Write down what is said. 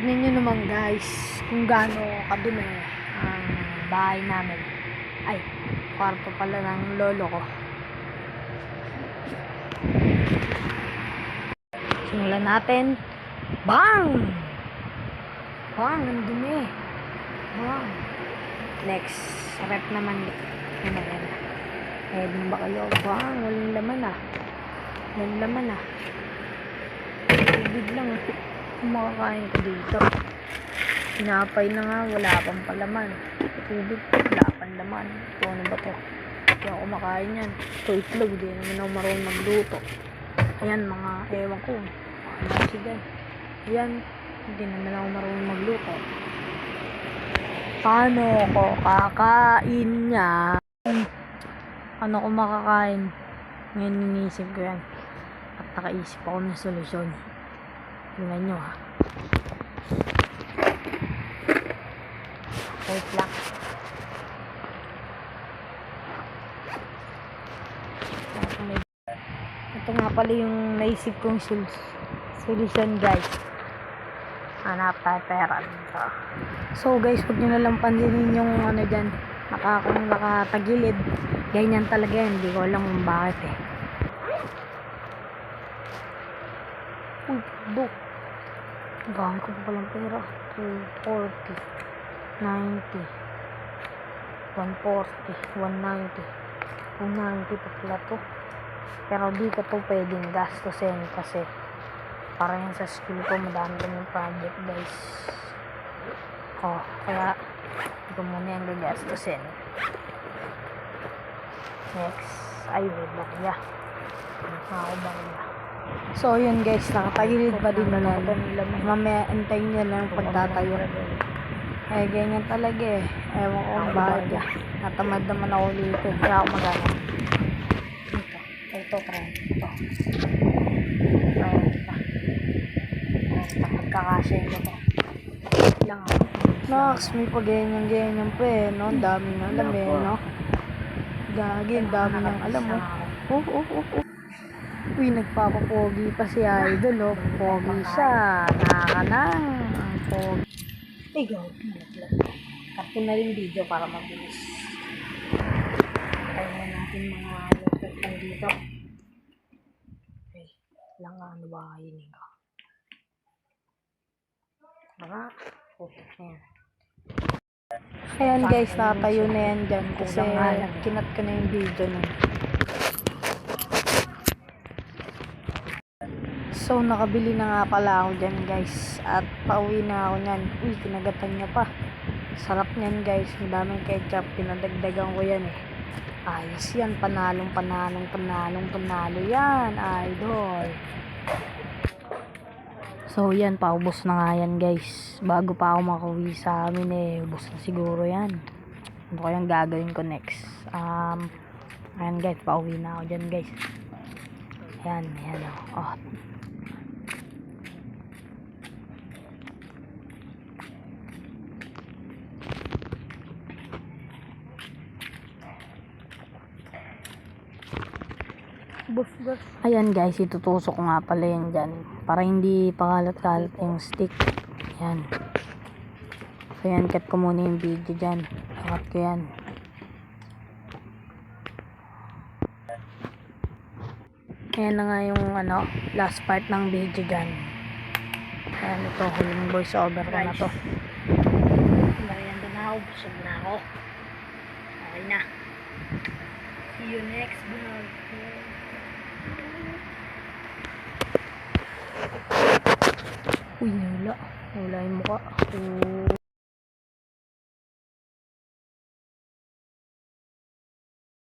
Tignan nyo naman guys kung gaano kadumi ang bahay namin. Ay, kwarto pala ng lolo ko. Simulan natin. Bang! Bang! Ang dumi. Bang! Next. Rep naman. Yan. Head mo ba kayo? Bang! Walang laman ah. Walang laman ah. Tubig lang. Makakain ko dito. Sinapay na nga, wala pang palaman. Tubig, wala pang laman. Ito, ano ba to? Hindi ako kumakain yan. Ito, itlog, di naman ako marunong magluto. Ayan, mga ewan ko. Ano siya? Ayan, hindi naman ako marunong magluto. Paano ko kakain niya? Ano ko makakain? Ngayon inisip ko yan. At nakaisip ako ng solusyon. Tingnan nyo ha. Wait lang. Ito nga pala yung naisip kong solusyon guys. Hanap tayo pera dito. So guys, huwag nyo nalang pansinin yung ano dyan. Kung nakatagilid. Ganyan talaga yan. Hindi ko alam kung bakit eh. Uy, book. Gawin ko pa palang pera. 240, 90, 140, 190, 290 pa pala to. Pero di ko to pwedeng gastusin kasi para yan sa school ko, madami lang yung project guys. Kaya hindi ko muna yung gagastusin. Next, ay wait lang ya. So yun guys, nakatagilid pa din naman. Mamaya antayin nyo lang pagtatayo. Eh ganyan talaga eh. Ewan ko kung bakit ya. Natamad naman ako dito. Kaya ako magana. Ito. Pagkakasya yun ito. Lang ako. Nox, may pag-ganyan pa eh. No? Dami na alam eh. No? Gagi, dami ng alam mo. Uy, nagpapapogi pa si Idol, oh. Pogi siya. Nakakanang. Ang pogi. Gawin na. Cut na rin video para mabilis. Tayo na natin mga laptop dito. Okay. Lang ano ba yun ko. Ayan guys, natayo na yan dyan. Kasi kinat ko na yung video nun. So, nakabili na nga pala ako dyan guys. At pauwi na ako nyan. Uy, kinagatan niya pa. Sarap nyan guys. Ang daming ketchup. Pinadagdagan ko yan eh. Ayos yan. Panalo yan. Idol. So, yan. Paubos na nga yan guys. Bago pa ako makauwi sa amin eh. Ubos na siguro yan. Ano kayang gagawin ko next? Ayan guys. Pauwi na ako dyan guys. Ayan oh. Ayan guys, itutusok nga pala yan dyan para hindi pakalat-kalat yung stick. Ayan. So yan, cut ko muna yung video dyan. Cut ko yan. Ayan na nga yung last part ng video dyan. Ayan, ito huling voice over ko na to. Marianda na ako, busog na ako. Okay na. See you next vlog. Uy, wala yung mukha.